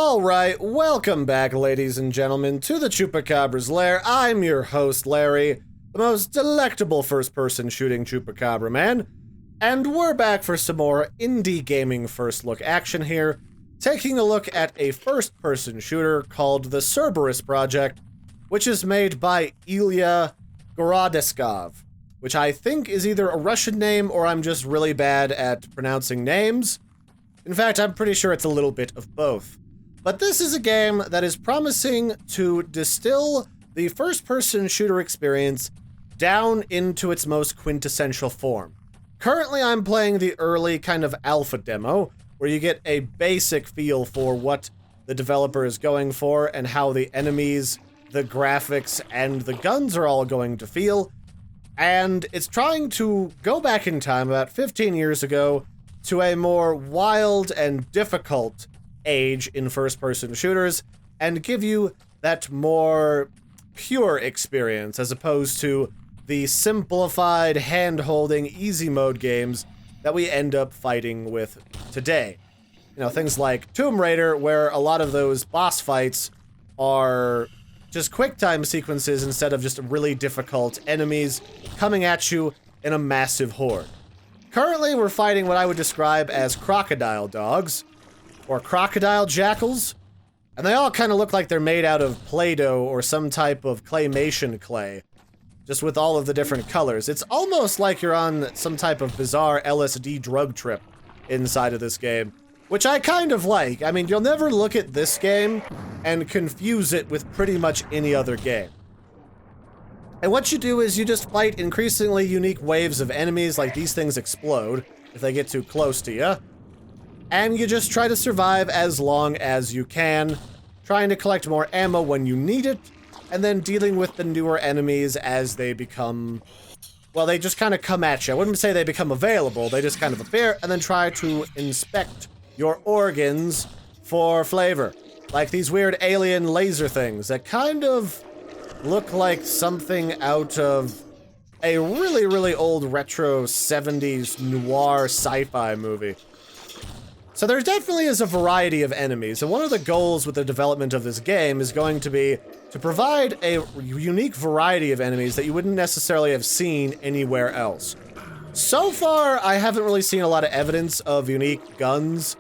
Alright, welcome back, ladies and gentlemen, to the Chupacabra's lair. I'm your host, Larry, the most delectable first-person shooting Chupacabra man, and we're back for some more indie gaming first-look action here, taking a look at a first-person shooter called the Cerberus Project, which is made by Ilya Gorodeskov, which I think is either a Russian name or I'm just really bad at pronouncing names. In fact, I'm pretty sure it's a little bit of both. But this is a game that is promising to distill the first-person shooter experience down into its most quintessential form. Currently, I'm playing the early kind of alpha demo, where you get a basic feel for what the developer is going for and how the enemies, the graphics, and the guns are all going to feel. And it's trying to go back in time about 15 years ago to a more wild and difficult age in first-person shooters and give you that more pure experience as opposed to the simplified, hand-holding, easy mode games that we end up fighting with today. You know, things like Tomb Raider, where a lot of those boss fights are just quick-time sequences instead of just really difficult enemies coming at you in a massive horde. Currently, we're fighting what I would describe as crocodile dogs, or crocodile jackals, and they all kind of look like they're made out of Play-Doh or some type of claymation clay, just with all of the different colors. It's almost like you're on some type of bizarre LSD drug trip inside of this game, which I kind of like. I mean, you'll never look at this game and confuse it with pretty much any other game. And what you do is you just fight increasingly unique waves of enemies, like these things explode if they get too close to you. And you just try to survive as long as you can, trying to collect more ammo when you need it, and then dealing with the newer enemies as they become, well, they just kind of come at you. I wouldn't say they become available, they just kind of appear, and then try to inspect your organs for flavor. Like these weird alien laser things that kind of look like something out of a really, really old retro 70s noir sci-fi movie. So there definitely is a variety of enemies, and one of the goals with the development of this game is going to be to provide a unique variety of enemies that you wouldn't necessarily have seen anywhere else. So far, I haven't really seen a lot of evidence of unique guns,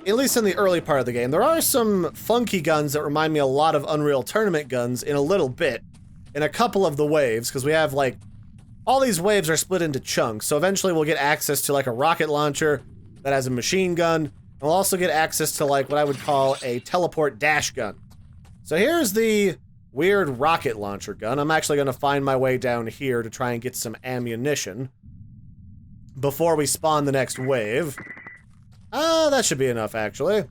at least in the early part of the game. There are some funky guns that remind me a lot of Unreal Tournament guns in a little bit, in a couple of the waves, because we have, like, all these waves are split into chunks, so eventually we'll get access to, like, a rocket launcher that has a machine gun. We'll also get access to, like, what I would call a teleport dash gun. So here's the weird rocket launcher gun. I'm actually going to find my way down here to try and get some ammunition before we spawn the next wave. That should be enough, actually.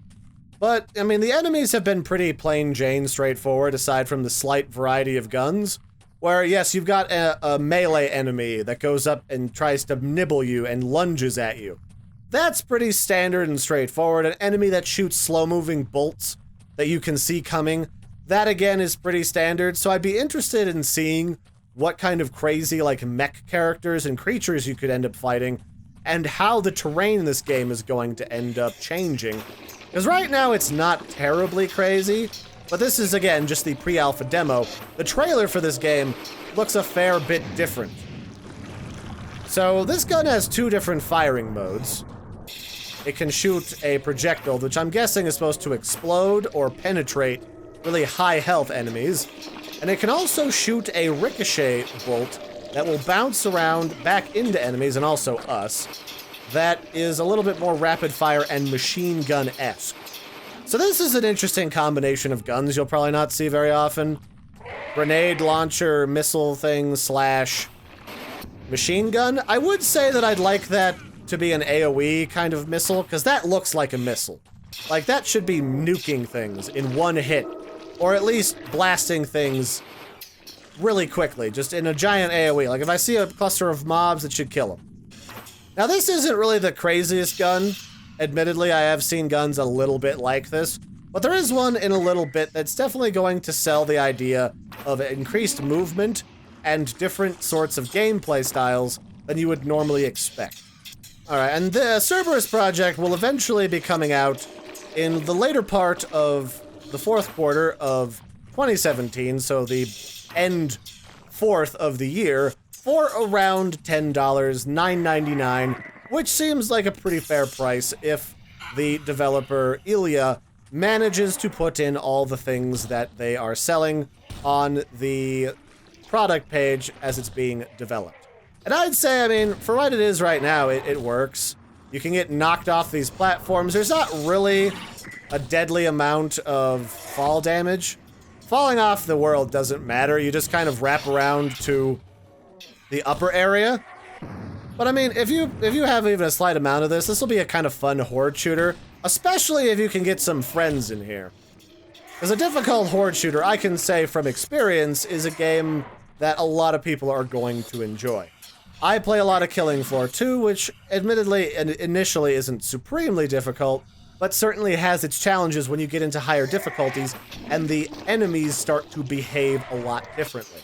But, I mean, the enemies have been pretty plain Jane straightforward, aside from the slight variety of guns, where, yes, you've got a melee enemy that goes up and tries to nibble you and lunges at you. That's pretty standard and straightforward. An enemy that shoots slow-moving bolts that you can see coming, that again is pretty standard, so I'd be interested in seeing what kind of crazy, like, mech characters and creatures you could end up fighting, and how the terrain in this game is going to end up changing. Because right now it's not terribly crazy, but this is, again, just the pre-alpha demo. The trailer for this game looks a fair bit different. So this gun has two different firing modes. It can shoot a projectile, which I'm guessing is supposed to explode or penetrate really high health enemies. And it can also shoot a ricochet bolt that will bounce around back into enemies, and also us, that is a little bit more rapid fire and machine gun-esque. So this is an interesting combination of guns you'll probably not see very often. Grenade launcher, missile thing, slash machine gun. I would say that I'd like that to be an AoE kind of missile, because that looks like a missile. Like, that should be nuking things in one hit, or at least blasting things really quickly, just in a giant AoE. Like, if I see a cluster of mobs, it should kill them. Now, this isn't really the craziest gun. Admittedly, I have seen guns a little bit like this, but there is one in a little bit that's definitely going to sell the idea of increased movement and different sorts of gameplay styles than you would normally expect. Alright, and the Cerberus Project will eventually be coming out in the later part of the fourth quarter of 2017, so the end fourth of the year, for around $10, $9.99, which seems like a pretty fair price if the developer, Ilya, manages to put in all the things that they are selling on the product page as it's being developed. And I'd say, I mean, for what it is right now, it works. You can get knocked off these platforms. There's not really a deadly amount of fall damage. Falling off the world doesn't matter. You just kind of wrap around to the upper area. But I mean, if you have even a slight amount of this will be a kind of fun horde shooter, especially if you can get some friends in here. Because a difficult horde shooter, I can say from experience, is a game that a lot of people are going to enjoy. I play a lot of Killing Floor 2, which admittedly initially isn't supremely difficult, but certainly has its challenges when you get into higher difficulties and the enemies start to behave a lot differently.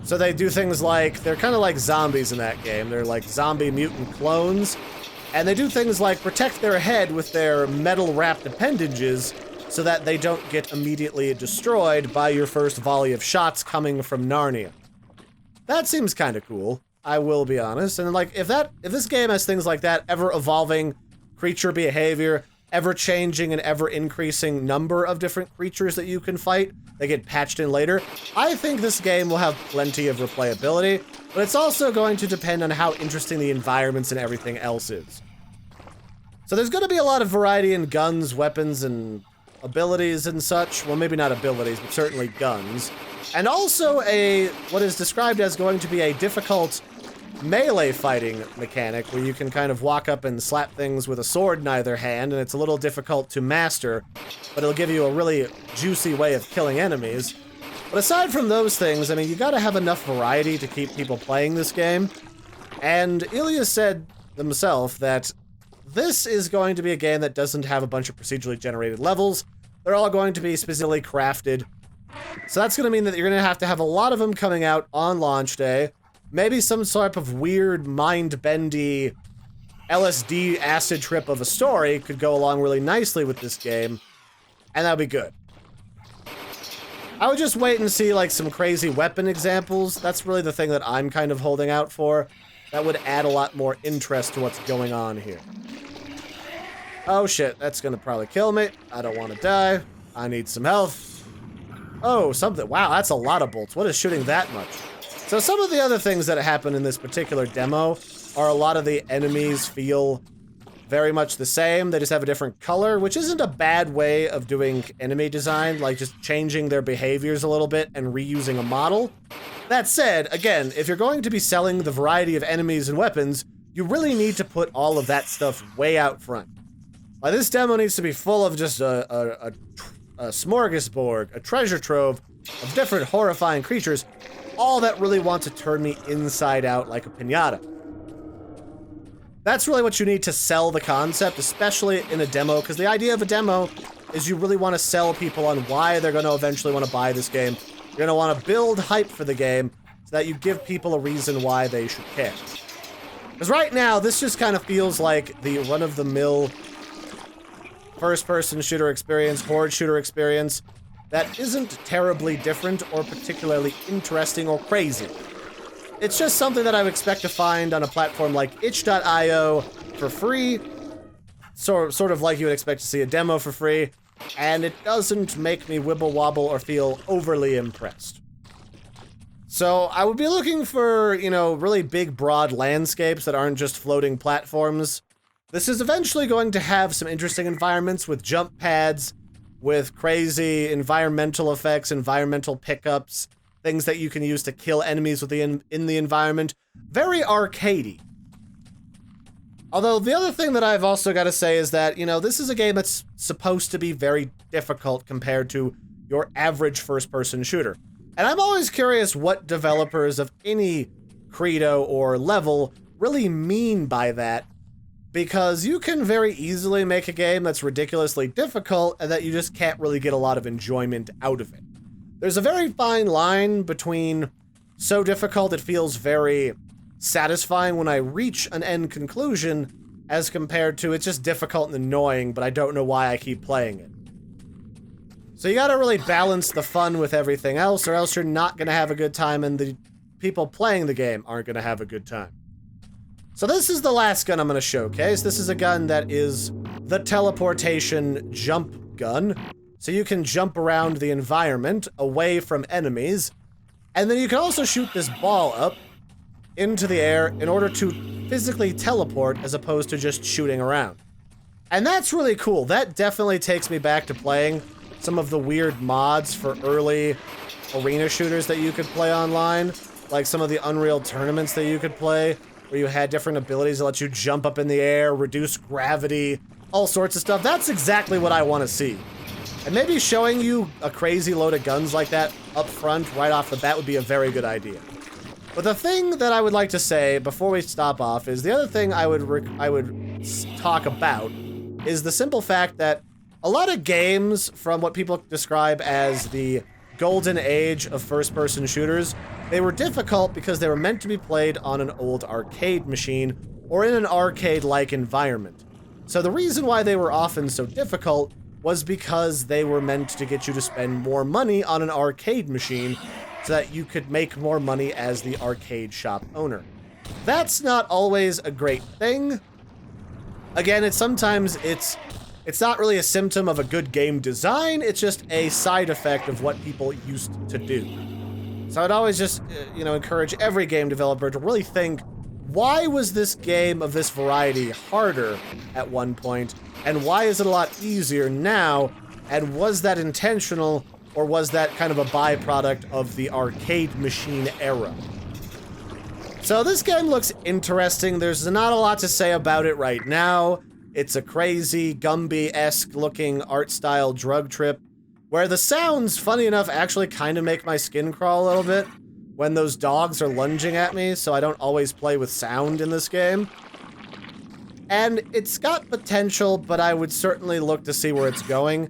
So they do things like, they're kind of like zombies in that game. They're like zombie mutant clones, and they do things like protect their head with their metal-wrapped appendages so that they don't get immediately destroyed by your first volley of shots coming from Narnia. That seems kind of cool, I will be honest. And like, if this game has things like that, ever-evolving creature behavior, ever-changing and ever-increasing number of different creatures that you can fight, they get patched in later, I think this game will have plenty of replayability, but it's also going to depend on how interesting the environments and everything else is. So there's going to be a lot of variety in guns, weapons, and abilities and such. Well, maybe not abilities, but certainly guns. And also what is described as going to be a difficult melee fighting mechanic where you can kind of walk up and slap things with a sword in either hand, and it's a little difficult to master, but it'll give you a really juicy way of killing enemies. But aside from those things, I mean, you gotta have enough variety to keep people playing this game. And Ilya said himself that this is going to be a game that doesn't have a bunch of procedurally generated levels. They're all going to be specifically crafted. So that's going to mean that you're going to have a lot of them coming out on launch day. Maybe some sort of weird, mind-bendy LSD acid trip of a story could go along really nicely with this game, and that would be good. I would just wait and see like some crazy weapon examples. That's really the thing that I'm kind of holding out for. That would add a lot more interest to what's going on here. Oh shit, that's gonna probably kill me. I don't want to die. I need some health. Oh, something. Wow, that's a lot of bolts. What is shooting that much? So some of the other things that happen in this particular demo are a lot of the enemies feel very much the same. They just have a different color, which isn't a bad way of doing enemy design, like just changing their behaviors a little bit and reusing a model. That said, again, if you're going to be selling the variety of enemies and weapons, you really need to put all of that stuff way out front. This demo needs to be full of just a smorgasbord, a treasure trove of different horrifying creatures, all that really want to turn me inside out like a piñata. That's really what you need to sell the concept, especially in a demo, because the idea of a demo is you really want to sell people on why they're going to eventually want to buy this game. You're going to want to build hype for the game so that you give people a reason why they should care. Because right now, this just kind of feels like the run-of-the-mill first-person shooter experience, horde shooter experience, that isn't terribly different or particularly interesting or crazy. It's just something that I would expect to find on a platform like itch.io for free, sort of like you would expect to see a demo for free, and it doesn't make me wibble-wobble or feel overly impressed. So I would be looking for, you know, really big, broad landscapes that aren't just floating platforms. This is eventually going to have some interesting environments with jump pads, with crazy environmental effects, environmental pickups, things that you can use to kill enemies in the environment. Very arcadey. Although the other thing that I've also got to say is that, you know, this is a game that's supposed to be very difficult compared to your average first-person shooter. And I'm always curious what developers of any credo or level really mean by that, because you can very easily make a game that's ridiculously difficult and that you just can't really get a lot of enjoyment out of it. There's a very fine line between so difficult it feels very satisfying when I reach an end conclusion, as compared to it's just difficult and annoying, but I don't know why I keep playing it. So you gotta really balance the fun with everything else, or else you're not gonna have a good time and the people playing the game aren't gonna have a good time. So this is the last gun I'm gonna showcase. This is a gun that is the teleportation jump gun. So you can jump around the environment away from enemies, and then you can also shoot this ball up into the air in order to physically teleport as opposed to just shooting around. And that's really cool. That definitely takes me back to playing some of the weird mods for early arena shooters that you could play online, like some of the Unreal tournaments that you could play, where you had different abilities that let you jump up in the air, reduce gravity, all sorts of stuff. That's exactly what I want to see. And maybe showing you a crazy load of guns like that up front right off the bat would be a very good idea. But the thing that I would like to say before we stop off is the other thing I would talk about is the simple fact that a lot of games from what people describe as the golden age of first-person shooters, they were difficult because they were meant to be played on an old arcade machine or in an arcade-like environment. So the reason why they were often so difficult was because they were meant to get you to spend more money on an arcade machine so that you could make more money as the arcade shop owner. That's not always a great thing. Again, sometimes it's not really a symptom of a good game design, it's just a side effect of what people used to do. So I'd always just, encourage every game developer to really think, why was this game of this variety harder at one point, and why is it a lot easier now, and was that intentional, or was that kind of a byproduct of the arcade machine era? So this game looks interesting. There's not a lot to say about it right now. It's a crazy, Gumby-esque looking art style drug trip, where the sounds, funny enough, actually kind of make my skin crawl a little bit when those dogs are lunging at me, so I don't always play with sound in this game. And it's got potential, but I would certainly look to see where it's going.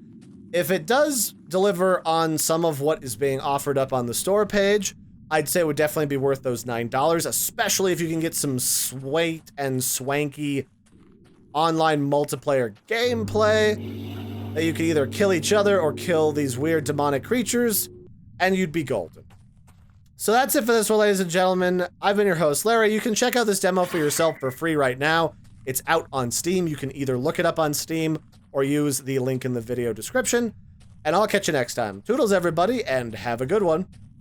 If it does deliver on some of what is being offered up on the store page, I'd say it would definitely be worth those $9, especially if you can get some sweet and swanky online multiplayer gameplay that you could either kill each other or kill these weird demonic creatures, and you'd be golden. So that's it for this one, ladies and gentlemen. I've been your host, Larry. You can check out this demo for yourself for free right now. It's out on Steam. You can either look it up on Steam or use the link in the video description. And I'll catch you next time. Toodles, everybody, and have a good one.